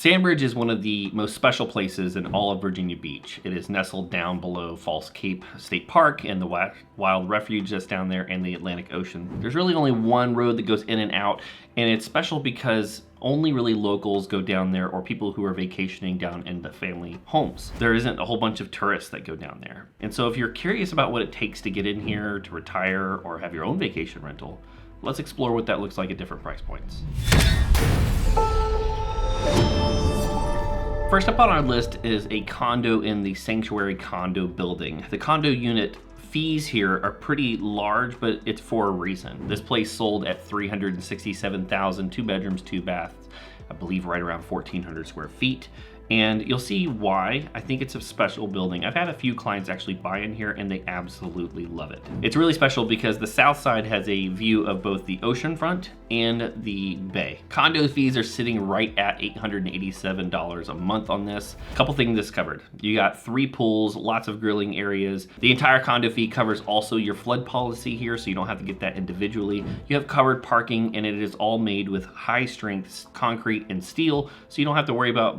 Sandbridge is one of the most special places in all of Virginia Beach. It is nestled down below False Cape State Park and the wild refuge that's down there and the Atlantic Ocean. There's really only one road that goes in and out, and it's special because only really locals go down there, or people who are vacationing down in the family homes. There isn't a whole bunch of tourists that go down there. And so if you're curious about what it takes to get in here, to retire, or have your own vacation rental, let's explore what that looks like at different price points. First up on our list is a condo in the Sanctuary condo building. The condo unit fees here are pretty large, but it's for a reason. This place sold at $367,000, 2 bedrooms, 2 baths, I believe right around 1,400 square feet. And you'll see why. I think it's a special building. I've had a few clients actually buy in here and they absolutely love it. It's really special because the south side has a view of both the ocean front and the bay. Condo fees are sitting right at $887 a month on this. A couple things that's covered. You got 3 pools, lots of grilling areas. The entire condo fee covers also your flood policy here, so you don't have to get that individually. You have covered parking, and it is all made with high strength concrete and steel, so you don't have to worry about,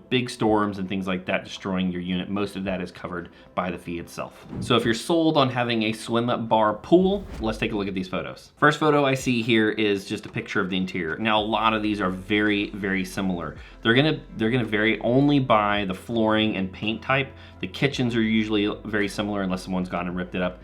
big storms and things like that destroying your unit. Most of that is covered by the fee itself. So if you're sold on having a swim up bar pool, let's take a look at these photos. First photo I see here is just a picture of the interior. Now a lot of these are very, very similar. They're gonna vary only by the flooring and paint type. The kitchens are usually very similar unless someone's gone and ripped it up.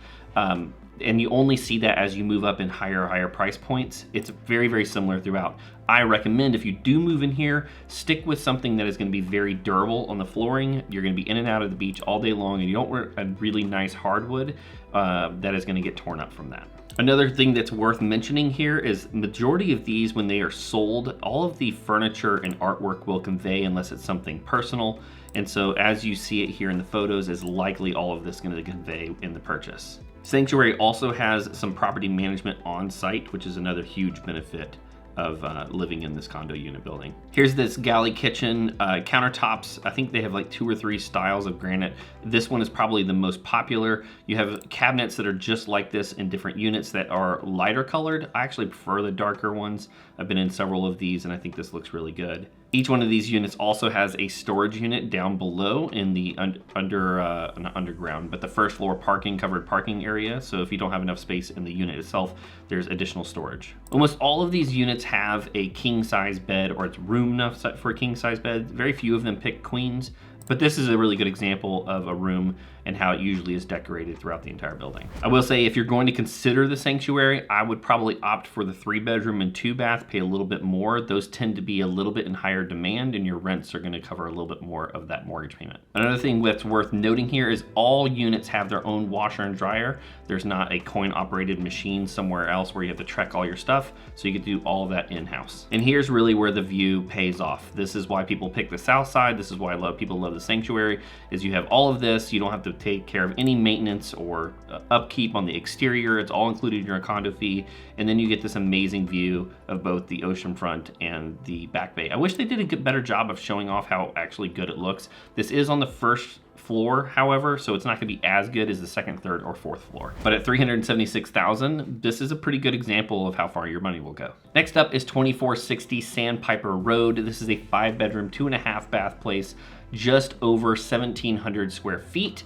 And you only see that as you move up in higher price points. It's very, very similar throughout. I recommend if you do move in here, stick with something that is gonna be very durable on the flooring. You're gonna be in and out of the beach all day long, and you don't want a really nice hardwood that is gonna get torn up from that. Another thing that's worth mentioning here is majority of these, when they are sold, all of the furniture and artwork will convey unless it's something personal. And so as you see it here in the photos, is likely all of this gonna convey in the purchase. Sanctuary also has some property management on site, which is another huge benefit of living in this condo unit building. Here's this galley kitchen. Countertops, I think they have like 2 or 3 styles of granite. This one is probably the most popular. You have cabinets that are just like this in different units that are lighter colored. I actually prefer the darker ones. I've been in several of these and I think this looks really good. Each one of these units also has a storage unit down below in the not underground, but the first floor covered parking area. So if you don't have enough space in the unit itself, there's additional storage. Almost all of these units have a king size bed, or it's room enough for a king size bed. Very few of them pick queens, but this is a really good example of a room and how it usually is decorated throughout the entire building. I will say, if you're going to consider the Sanctuary, I would probably opt for the 3 bedroom and 2 bath, pay a little bit more. Those tend to be a little bit in higher demand, and your rents are gonna cover a little bit more of that mortgage payment. Another thing that's worth noting here is all units have their own washer and dryer. There's not a coin operated machine somewhere else where you have to trek all your stuff, so you can do all of that in-house. And here's really where the view pays off. This is why people pick the south side. This is why a lot of people love the Sanctuary, is you have all of this. You don't have to take care of any maintenance or upkeep on the exterior. It's all included in your condo fee, and then you get this amazing view of both the ocean front and the back bay. I wish they did a better job of showing off how actually good it looks. This is on the first floor, however, so it's not gonna be as good as the second, third, or fourth floor. But at $376,000, this is a pretty good example of how far your money will go. Next up is 2460 Sandpiper Road. This is a 5 bedroom, 2.5 bath place, just over 1,700 square feet.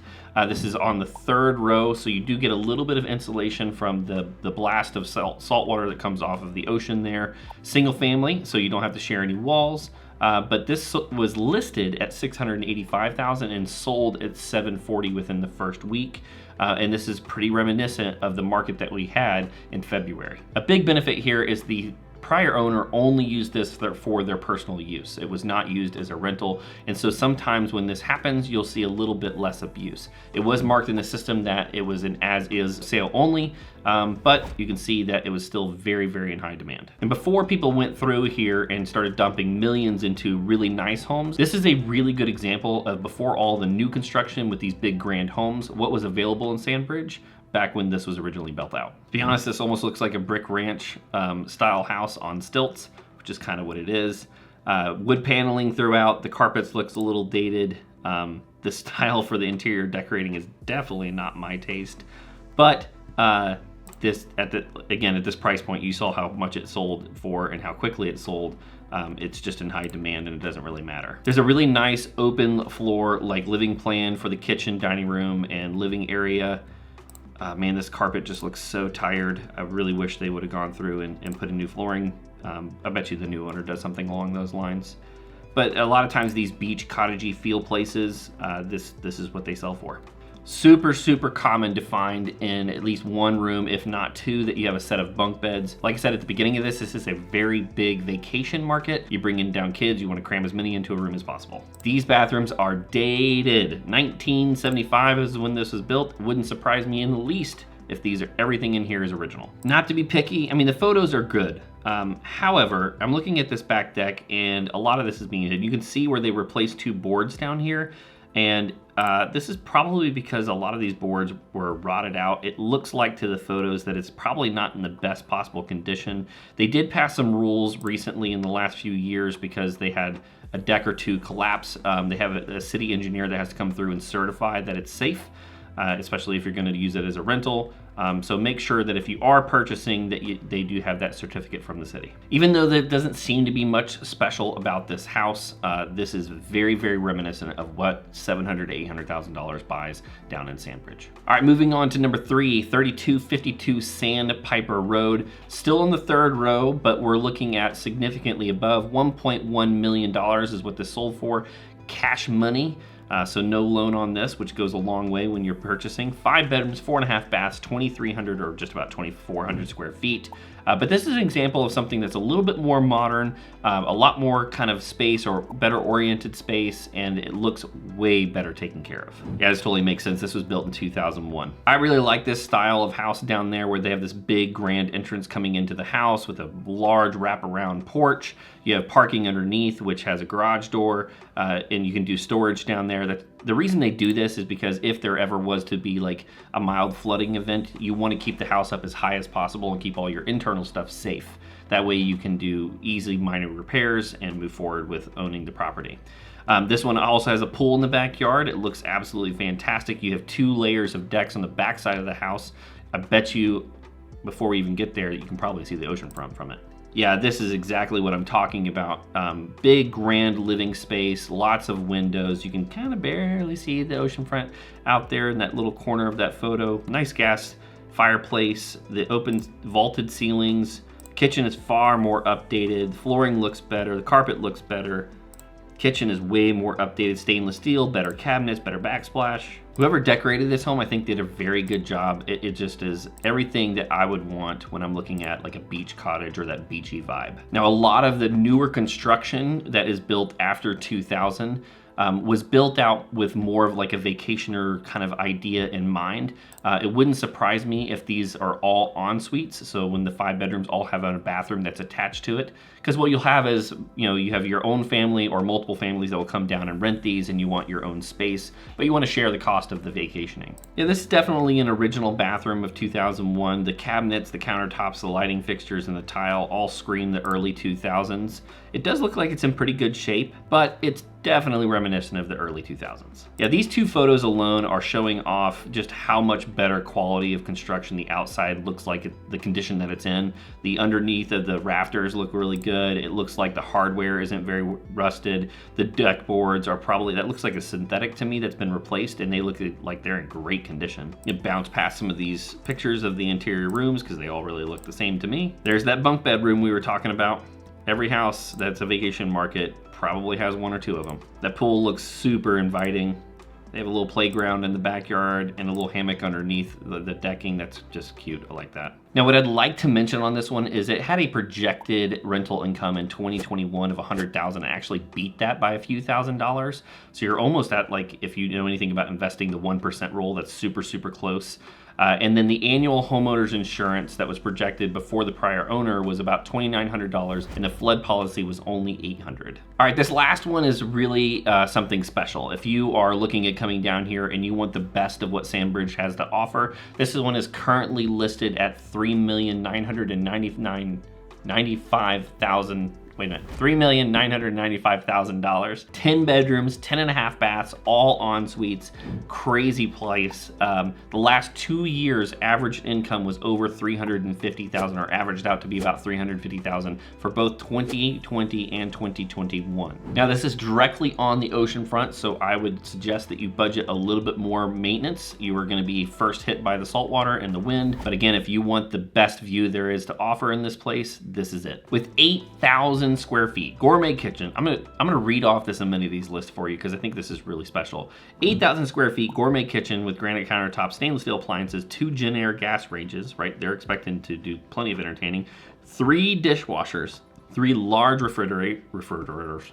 This is on the 3rd row, so you do get a little bit of insulation from the blast of salt water that comes off of the ocean there. Single family, so you don't have to share any walls. But this was listed at $685,000 and sold at $740,000 within the first week. And this is pretty reminiscent of the market that we had in February. A big benefit here is the prior owner only used this for their personal use. It was not used as a rental. And so sometimes when this happens, you'll see a little bit less abuse. It was marked in the system that it was an as-is sale only, but you can see that it was still very, very in high demand. And before people went through here and started dumping millions into really nice homes, this is a really good example of before all the new construction with these big grand homes, what was available in Sandbridge back when this was originally built out. To be honest, this almost looks like a brick ranch style house on stilts, which is kind of what it is. Wood paneling throughout, the carpets looks a little dated. The style for the interior decorating is definitely not my taste, but at this price point, you saw how much it sold for and how quickly it sold. It's just in high demand and it doesn't really matter. There's a really nice open floor like living plan for the kitchen, dining room, and living area. Man, this carpet just looks so tired. I really wish they would have gone through and put in new flooring. I bet you the new owner does something along those lines. But a lot of times these beach cottagey feel places, this is what they sell for. Super, super common to find in at least one room, if not two, that you have a set of bunk beds. Like I said at the beginning of this is a very big vacation market. You bring in down kids, you want to cram as many into a room as possible. These bathrooms are dated. 1975 is when this was built. Wouldn't surprise me in the least if everything in here is original. Not to be picky, I mean, the photos are good. However, I'm looking at this back deck and a lot of this is being hidden. You can see where they replaced two boards down here. And this is probably because a lot of these boards were rotted out. It looks like to the photos that it's probably not in the best possible condition. They did pass some rules recently in the last few years because they had a deck or two collapse. They have a city engineer that has to come through and certify that it's safe, especially if you're going to use it as a rental. So make sure that if you are purchasing that they do have that certificate from the city. Even though there doesn't seem to be much special about this house, this is very, very reminiscent of what $700,000 to $800,000 buys down in Sandbridge. All right, moving on to number 3, 3252 Sandpiper Road. Still in the third row, but we're looking at significantly above. $1.1 million is what this sold for. Cash money. So no loan on this, which goes a long way when you're purchasing. 5 bedrooms, 4.5 baths, 2,300 or just about 2,400 square feet. But this is an example of something that's a little bit more modern, a lot more kind of space or better oriented space, and it looks way better taken care of. Yeah, this totally makes sense. This was built in 2001. I really like this style of house down there where they have this big grand entrance coming into the house with a large wraparound porch. You have parking underneath, which has a garage door, and you can do storage down there. The reason they do this is because if there ever was to be like a mild flooding event, you want to keep the house up as high as possible and keep all your internal stuff safe. That way you can do easy minor repairs and move forward with owning the property. This one also has a pool in the backyard. It looks absolutely fantastic. You have 2 layers of decks on the back side of the house. I bet you before we even get there, you can probably see the oceanfront from it. Yeah, this is exactly what I'm talking about. Big, grand living space, lots of windows. You can kind of barely see the oceanfront out there in that little corner of that photo. Nice gas fireplace, the open vaulted ceilings. Kitchen is far more updated. Flooring looks better, the carpet looks better. Kitchen is way more updated, stainless steel, better cabinets, better backsplash. Whoever decorated this home, I think, did a very good job. It just is everything that I would want when I'm looking at like a beach cottage or that beachy vibe. Now, a lot of the newer construction that is built after 2000 was built out with more of like a vacationer kind of idea in mind. It wouldn't surprise me if these are all en suites. So when the 5 bedrooms all have a bathroom that's attached to it, because what you'll have is, you have your own family or multiple families that will come down and rent these and you want your own space, but you want to share the cost of the vacationing. Yeah, this is definitely an original bathroom of 2001. The cabinets, the countertops, the lighting fixtures, and the tile all scream the early 2000s. It does look like it's in pretty good shape, but it's definitely reminiscent of the early 2000s. Yeah, these 2 photos alone are showing off just how much better quality of construction the outside looks like, the condition that it's in. The underneath of the rafters look really good. It looks like the hardware isn't very rusted. The deck boards are probably, that looks like a synthetic to me that's been replaced, and they look like they're in great condition. It bounced past some of these pictures of the interior rooms because they all really look the same to me. There's that bunk bed room we were talking about. Every house that's a vacation market probably has 1 or 2 of them. That pool looks super inviting. They have a little playground in the backyard and a little hammock underneath the decking. That's just cute. I like that. Now, what I'd like to mention on this one is it had a projected rental income in 2021 of $100,000. I actually beat that by a few $1,000s. So you're almost at, like, if you know anything about investing, the 1% rule, that's super, super close. And then the annual homeowner's insurance that was projected before the prior owner was about $2,900, and the flood policy was only $800. All right, this last one is really something special. If you are looking at coming down here and you want the best of what Sandbridge has to offer, this one is currently listed at $3,995,000 wait a minute, $3,995,000. 10 bedrooms, 10.5 baths, all en suites. Crazy place. The last 2 years, average income was over $350,000, or averaged out to be about $350,000 for both 2020 and 2021. Now, this is directly on the ocean front, so I would suggest that you budget a little bit more maintenance. You are going to be first hit by the saltwater and the wind, but again, if you want the best view there is to offer in this place, this is it. With 8,000 square feet, gourmet kitchen. I'm gonna read off this amenities list for you because I think this is really special. 8,000 square feet, gourmet kitchen with granite countertops, stainless steel appliances, 2 Genair gas ranges, right? They're expecting to do plenty of entertaining. 3 dishwashers, 3 large refrigerators,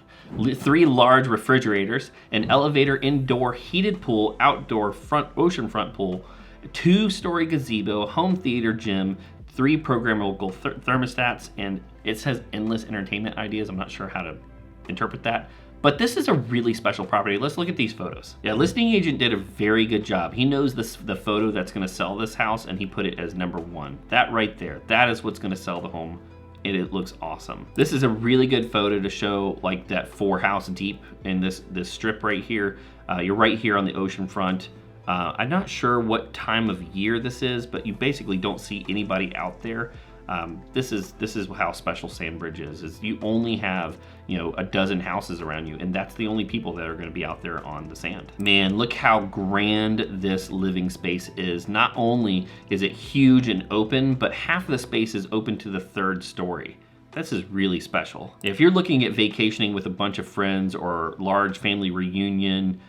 an elevator, indoor heated pool, outdoor oceanfront pool, 2-story gazebo, home theater, gym, 3 programmable thermostats, and it says endless entertainment ideas. I'm not sure how to interpret that, but this is a really special property. Let's look at these photos. Yeah, listing agent did a very good job. He knows the photo that's gonna sell this house, and he put it as number 1. That right there, that is what's gonna sell the home. And it looks awesome. This is a really good photo to show like that 4-house deep in this strip right here. You're right here on the ocean front. I'm not sure what time of year this is, but you basically don't see anybody out there. This is how special Sandbridge is you only have, you know, a dozen houses around you, and that's the only people that are going to be out there on the sand. Man, look how grand this living space is. Not only is it huge and open, but half of the space is open to the 3rd story. This is really special. If you're looking at vacationing with a bunch of friends or large family reunion,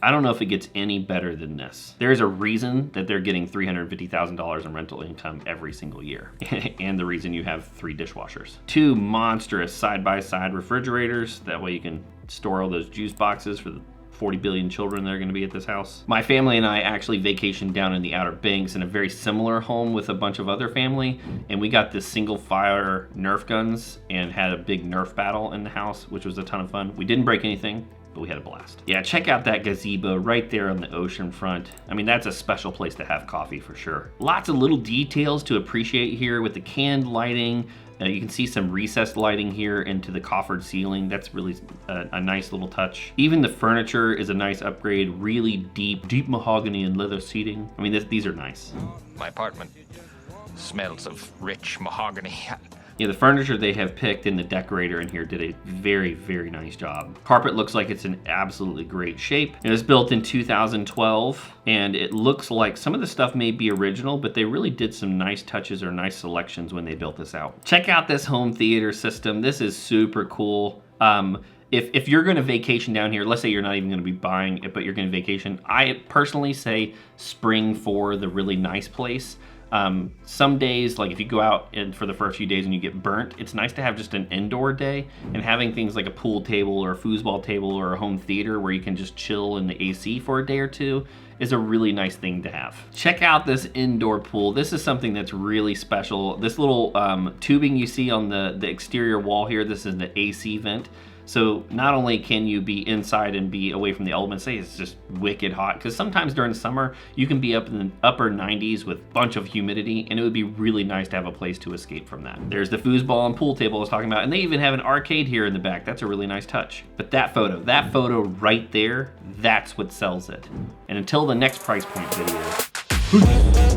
I don't know if it gets any better than this. There's a reason that they're getting $350,000 in rental income every single year. And the reason you have 3 dishwashers. 2 monstrous side-by-side refrigerators. That way you can store all those juice boxes for the 40 billion children that are gonna be at this house. My family and I actually vacationed down in the Outer Banks in a very similar home with a bunch of other family, and we got this single fire Nerf guns and had a big Nerf battle in the house, which was a ton of fun. We didn't break anything, but we had a blast. Yeah, check out that gazebo right there on the ocean front. I mean, that's a special place to have coffee for sure. Lots of little details to appreciate here with the canned lighting. You can see some recessed lighting here into the coffered ceiling. That's really a nice little touch. Even the furniture is a nice upgrade. Really deep mahogany and leather seating. I mean, these are nice. My apartment smells of rich mahogany. Yeah, the furniture they have picked and the decorator in here did a very, very nice job. Carpet looks like it's in absolutely great shape. It was built in 2012, and it looks like some of the stuff may be original, but they really did some nice touches or nice selections when they built this out. Check out this home theater system. This is super cool. If you're gonna vacation down here, let's say you're not even gonna be buying it, but you're gonna vacation, I personally say spring for the really nice place. Some days, like if you go out and for the first few days and you get burnt, it's nice to have just an indoor day, and having things like a pool table or a foosball table or a home theater where you can just chill in the AC for a day or two is a really nice thing to have. Check out this indoor pool. This is something that's really special. This little tubing you see on the exterior wall here, this is the AC vent. So not only can you be inside and be away from the elements, say it's just wicked hot, because sometimes during summer you can be up in the upper 90s with a bunch of humidity, and it would be really nice to have a place to escape from that. There's the foosball and pool table I was talking about, and they even have an arcade here in the back. That's a really nice touch. But that photo right there, that's what sells it. And until the next price point video.